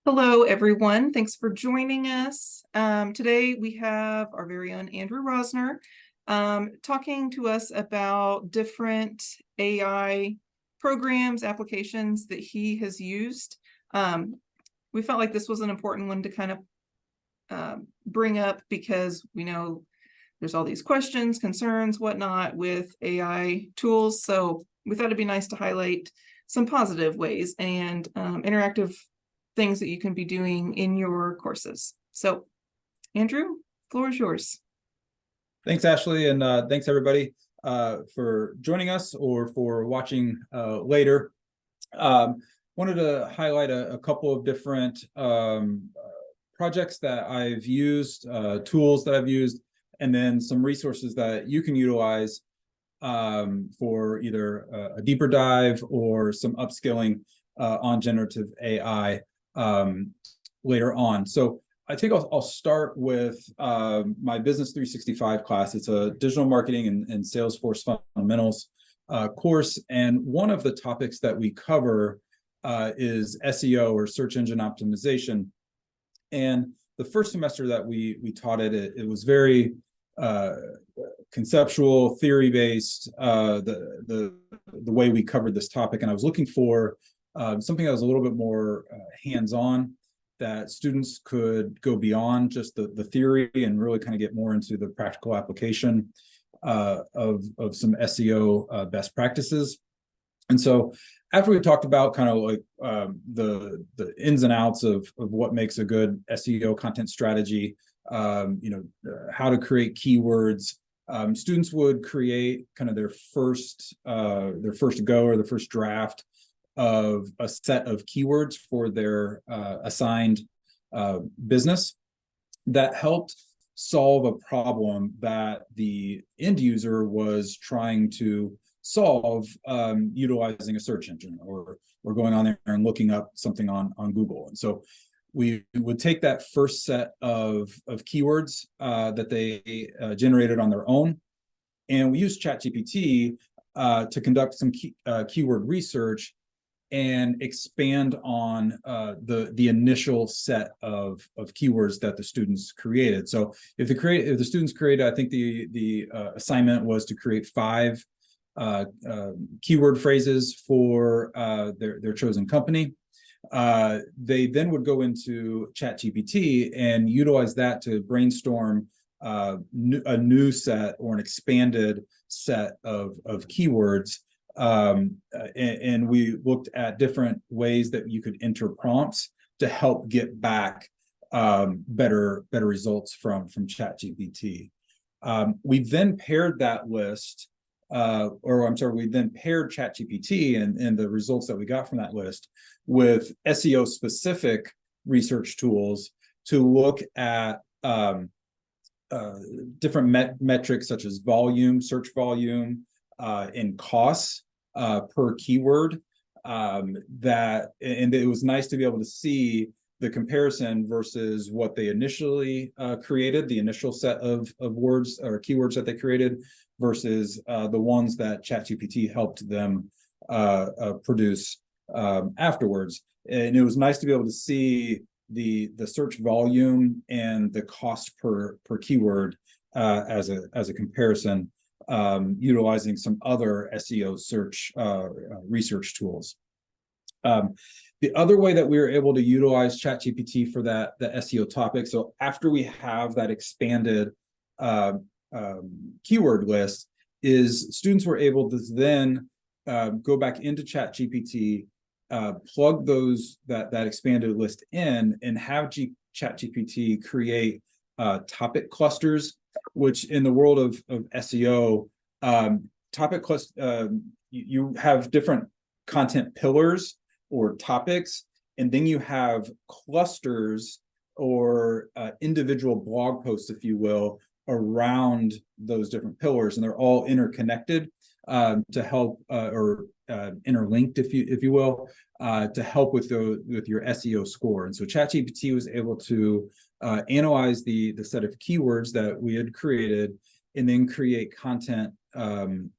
Hello, everyone. Thanks for joining us. Today we have our very own Andrew Rosner talking to us about different AI programs, applications that he has used. We felt like this was an important one to kind of bring up because we know there's all these questions, concerns, whatnot with AI tools. So we thought it'd be nice to highlight some positive ways and interactive things that you can be doing in your courses. So, Andrew, floor is yours. Thanks, Ashley, and thanks everybody for joining us or for watching later. Wanted to highlight a couple of different projects that I've used, tools that I've used, and then some resources that you can utilize for either a deeper dive or some upskilling on generative AI later on. So I think I'll start with my Business 365 class. It's a digital marketing and Salesforce fundamentals course. And one of the topics that we cover is SEO, or search engine optimization. And the first semester that we taught it was very conceptual, theory-based, the way we covered this topic. And I was looking for something that was a little bit more hands-on, that students could go beyond just the theory and really kind of get more into the practical application of some SEO best practices. And so after we talked about kind of like the ins and outs of what makes a good SEO content strategy, how to create keywords, students would create kind of their first go, or the first draft of a set of keywords for their assigned business that helped solve a problem that the end user was trying to solve utilizing a search engine, or going on there and looking up something on Google. And so we would take that first set of keywords that they generated on their own, and we used ChatGPT to conduct some keyword research and expand on the initial set of keywords that the students created. So if the students created, I think the assignment was to create 5 keyword phrases for their chosen company. They then would go into ChatGPT and utilize that to brainstorm a new set, or an expanded set of keywords. And we looked at different ways that you could enter prompts to help get back better results from ChatGPT. We then paired that list, we then paired ChatGPT and the results that we got from that list with SEO specific research tools to look at different metrics such as volume, search volume, and costs per keyword. And it was nice to be able to see the comparison versus what they initially created, the initial set of words or keywords that they created, versus the ones that ChatGPT helped them produce afterwards. And it was nice to be able to see the search volume and the cost per keyword as a comparison, utilizing some other SEO search research tools. The other way that we were able to utilize ChatGPT for the SEO topic, so after we have that expanded keyword list, is students were able to then go back into ChatGPT, plug that expanded list in, and have ChatGPT create topic clusters, which in the world of SEO, topic cluster, you have different content pillars or topics, and then you have clusters, or individual blog posts, if you will, around those different pillars, and they're all interconnected to help or interlinked, if you will, to help with your SEO score. And so ChatGPT was able to analyze the set of keywords that we had created, and then create content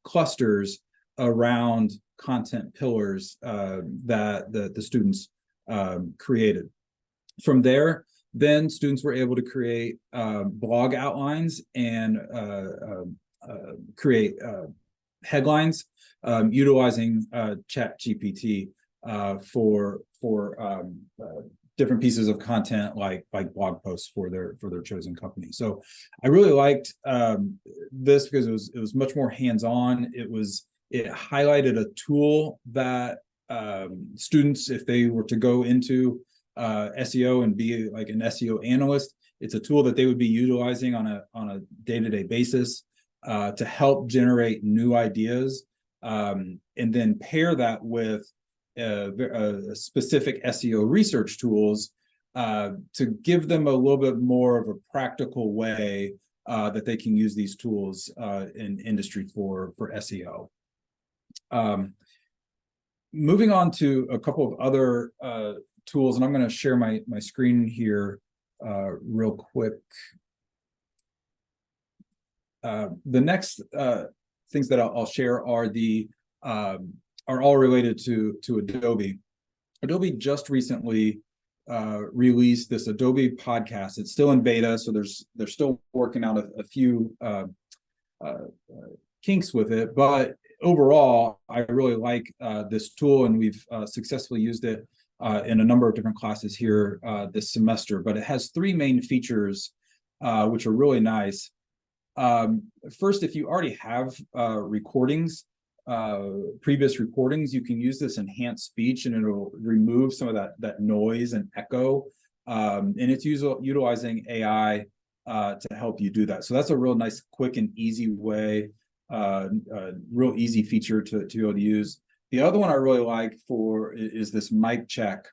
clusters around content pillars that the students created. From there, then students were able to create blog outlines and create headlines utilizing ChatGPT for different pieces of content like blog posts for their chosen company. So I really liked this because it was much more hands-on. It highlighted a tool that students, if they were to go into SEO and be like an SEO analyst, it's a tool that they would be utilizing on a day-to-day basis to help generate new ideas, and then pair that with specific SEO research tools to give them a little bit more of a practical way that they can use these tools in industry for SEO. Moving on to a couple of other tools, and I'm going to share my screen here real quick. The next things that I'll share are all related to Adobe. Adobe just recently released this Adobe podcast. It's still in beta, so they're still working out a few kinks with it. But overall, I really like this tool, and we've successfully used it in a number of different classes here this semester. But it has three main features, which are really nice. First, if you already have previous recordings, you can use this enhanced speech, and it'll remove some of that noise and echo. And it's utilizing AI to help you do that. So that's a real nice, quick, and easy way, real easy feature to be able to use. The other one I really like is this mic check,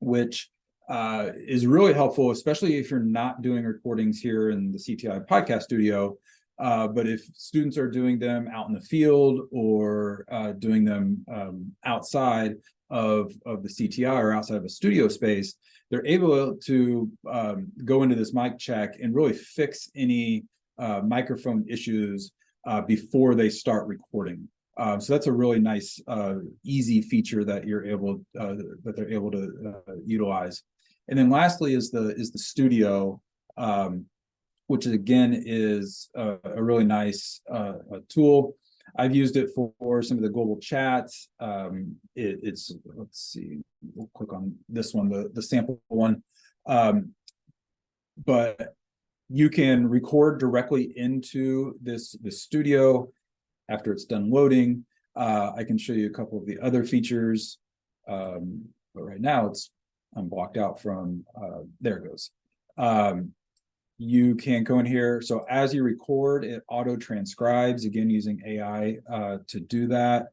which is really helpful, especially if you're not doing recordings here in the CTI podcast studio. But if students are doing them out in the field or doing them outside of the CTI or outside of a studio space, they're able to go into this mic check and really fix any microphone issues before they start recording. So that's a really nice, easy feature that they're able to utilize. And then lastly is the studio, which again is a really nice tool. I've used it for some of the global chats. Let's see, we'll click on this one, the sample one. But you can record directly into this studio after it's done loading. I can show you a couple of the other features, but right now I'm blocked out from, there it goes. You can go in here. So as you record, it auto transcribes, again, using AI to do that.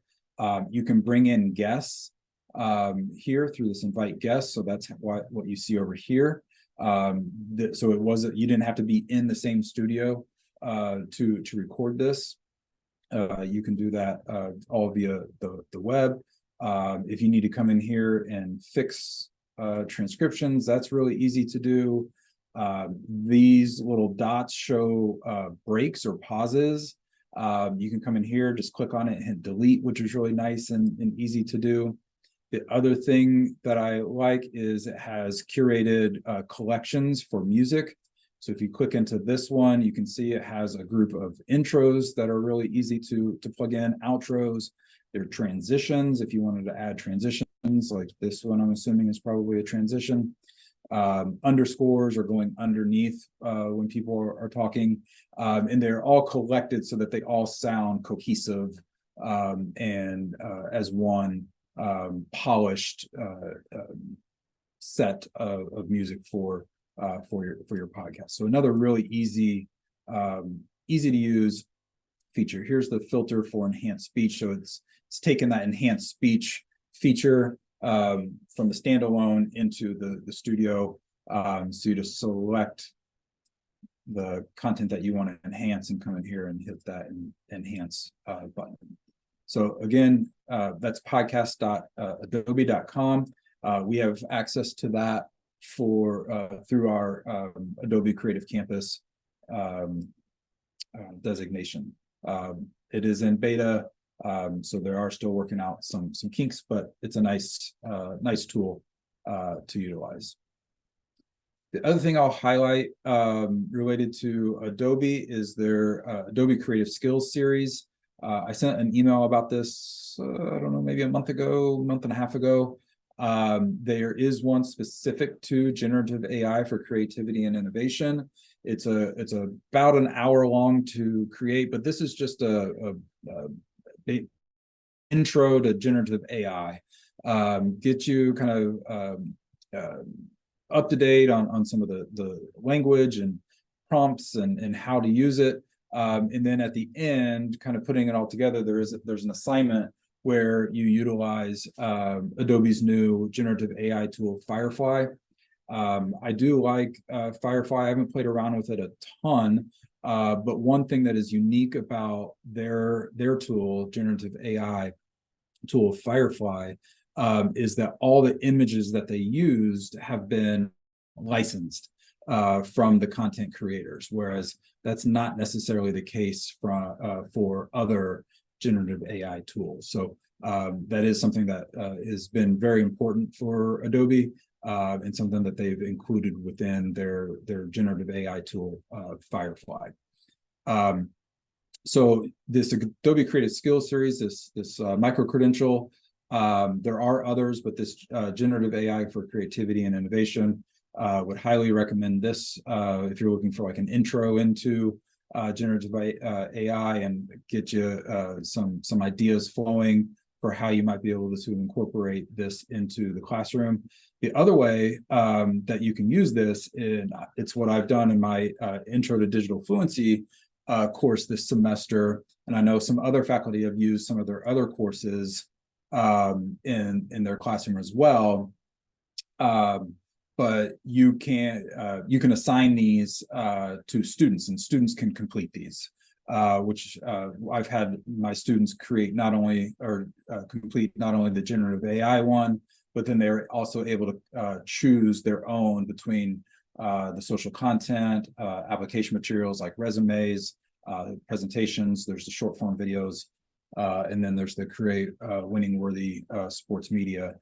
You can bring in guests here through this invite guests. So that's what you see over here. So you didn't have to be in the same studio to record this. You can do that all via the web. If you need to come in here and fix transcriptions, that's really easy to do. These little dots show breaks or pauses. You can come in here, just click on it and hit delete, which is really nice and easy to do. The other thing that I like is it has curated collections for music. So if you click into this one, you can see it has a group of intros that are really easy to plug in, outros. There are transitions, if you wanted to add transitions, like this one I'm assuming is probably a transition. Underscores are going underneath when people are talking, and they're all collected so that they all sound cohesive and as one polished set of music for your podcast. So another really easy to use feature. Here's the filter for enhanced speech. So it's taken that enhanced speech feature from the standalone into the studio. So you just select the content that you want to enhance and come in here and hit that enhance button. So again, that's podcast.adobe.com. We have access to that through our Adobe Creative Campus designation. It is in beta, so they are still working out some kinks, but it's a nice tool to utilize. The other thing I'll highlight related to Adobe is their Adobe Creative Skills series. I sent an email about this, I don't know, maybe a month and a half ago. There is one specific to generative AI for creativity and innovation. It's about an hour long to create, but this is just a intro to generative AI. Get you kind of up to date on some of the language and prompts and how to use it. And then at the end, kind of putting it all together, there's an assignment where you utilize Adobe's new generative AI tool, Firefly. I do like Firefly. I haven't played around with it a ton, but one thing that is unique about their tool, generative AI tool, Firefly, is that all the images that they used have been licensed from the content creators, whereas that's not necessarily the case for other generative AI tools. So that is something that has been very important for Adobe and something that they've included within their generative AI tool, Firefly. So this Adobe Creative Skills series, this micro-credential, there are others, but this generative AI for creativity and innovation, would highly recommend this if you're looking for like an intro into generative AI and get you some ideas flowing for how you might be able to incorporate this into the classroom. The other way that you can use this, it's what I've done in my Intro to Digital Fluency course this semester, and I know some other faculty have used some of their other courses in their classroom as well. But you can assign these to students, and students can complete these, which I've had my students create complete not only the generative AI one, but then they're also able to choose their own between the social content, application materials like resumes, presentations, there's the short form videos, and then there's the create winning worthy sports media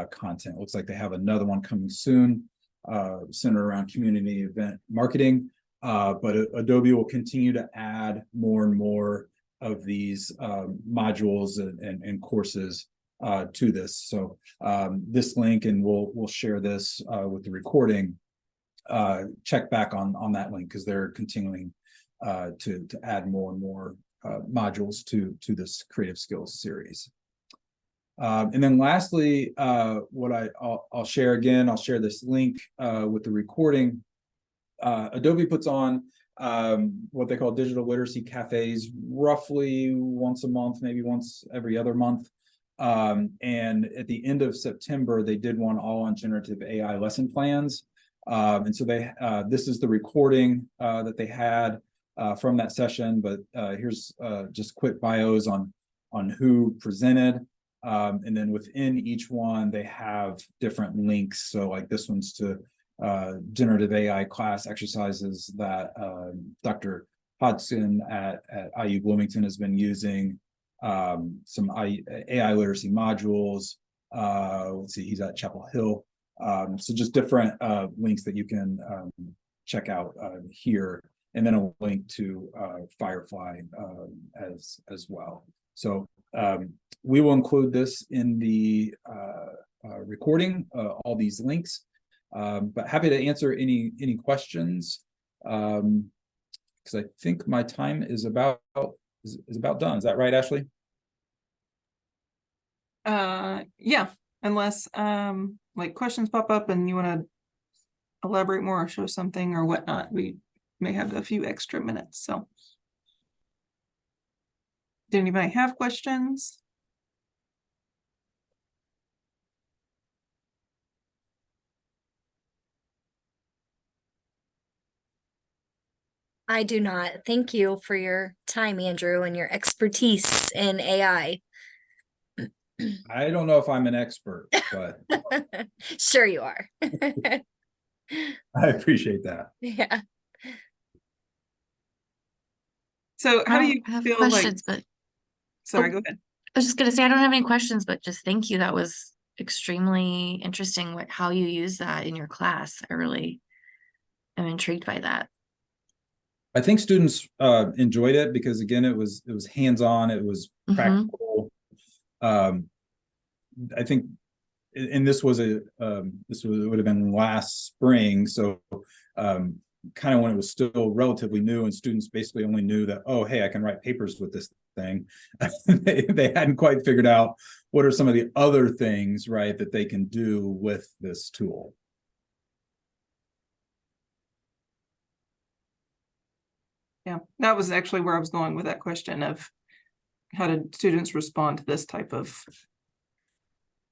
content. Looks like they have another one coming soon, centered around community event marketing. But Adobe will continue to add more and more of these modules and courses to this. So this link, and we'll share this with the recording. Check back on that link because they're continuing to add more and more modules to this creative skills series. And then lastly, what I'll share again, I'll share this link with the recording. Adobe puts on what they call digital literacy cafes roughly once a month, maybe once every other month. And at the end of September, they did one all on generative AI lesson plans. And so this is the recording that they had from that session, but here's just quick bios on who presented. And then within each one, they have different links. So like this one's to generative AI class exercises that Dr. Hodgson at IU Bloomington has been using, some AI literacy modules. Let's see, he's at Chapel Hill. So just different links that you can check out here, and then a link to Firefly as well. So we will include this in the recording, all these links, but happy to answer any questions, because I think my time is about done. Is that right, Ashley? Yeah, unless like questions pop up and you want to elaborate more or show something or whatnot, we may have a few extra minutes. So did anybody have questions? I do not. Thank you for your time, Andrew, and your expertise in AI. I don't know if I'm an expert, but Sure you are. I appreciate that. Yeah. So how do you have feel questions, like, but sorry, Oh. go ahead. I was just gonna say I don't have any questions, but just thank you. That was extremely interesting how you use that in your class. I really am intrigued by that. I think students enjoyed it because, again, it was hands-on, it was practical. I think, and this was it would have been last spring, so kind of when it was still relatively new, and students basically only knew that, oh, hey, I can write papers with this thing. They hadn't quite figured out what are some of the other things, right, that they can do with this tool. Yeah, that was actually where I was going with that question of how did students respond to this type of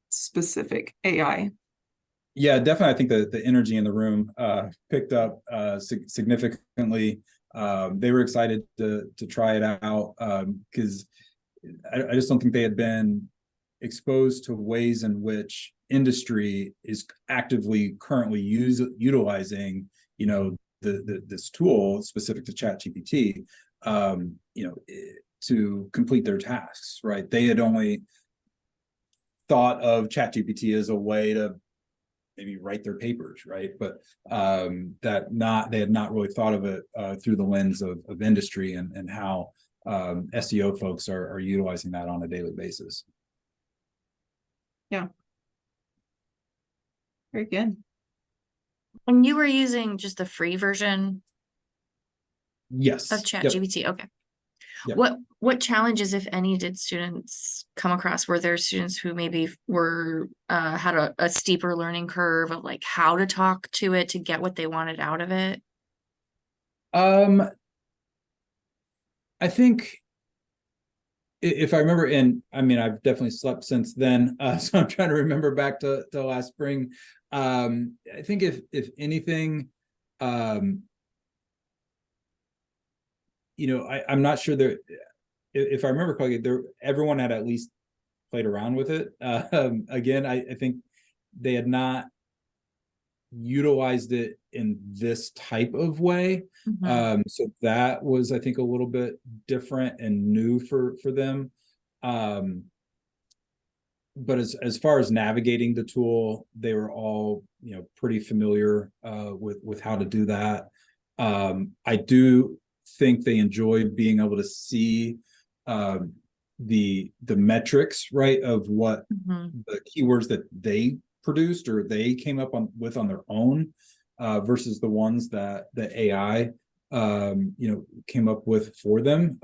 specific AI? Yeah, definitely. I think the energy in the room picked up significantly. They were excited to try it out because I just don't think they had been exposed to ways in which industry is actively currently utilizing, you know, this tool specific to ChatGPT, you know, to complete their tasks. Right? They had only thought of ChatGPT as a way to maybe write their papers, right? But they had not really thought of it through the lens of industry and how SEO folks are utilizing that on a daily basis. Yeah. Very good. And you were using just the free version Yes. of ChatGPT. Okay. Yep. What challenges, if any, did students come across? Were there students who maybe were had a steeper learning curve of like how to talk to it to get what they wanted out of it? I think if I remember, and I mean, I've definitely slept since then, so I'm trying to remember back to last spring. I think if anything, you know, I'm not sure there. If I remember correctly, everyone had at least played around with it. Again, I think they had not utilized it in this type of way. So that was, I think, a little bit different and new for them. But as far as navigating the tool, they were all, you know, pretty familiar with how to do that. I do think they enjoyed being able to see the metrics, right, of what the keywords that they produced or they came up with on their own versus the ones that the AI you know, came up with for them,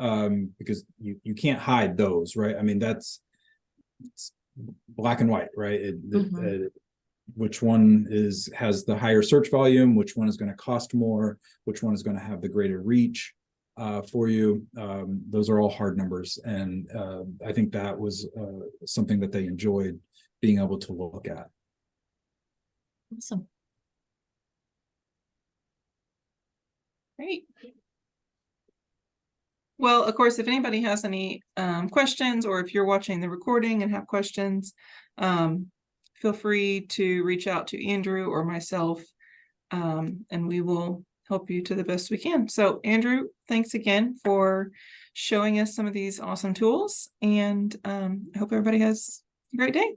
because you can't hide those, right? I mean, it's black and white, right? Which one has the higher search volume, which one is going to cost more, which one is going to have the greater reach for you. Those are all hard numbers, and I think that was something that they enjoyed being able to look at. Awesome. Great. Well, of course, if anybody has any questions, or if you're watching the recording and have questions, feel free to reach out to Andrew or myself, and we will help you to the best we can. So, Andrew, thanks again for showing us some of these awesome tools, and I hope everybody has a great day.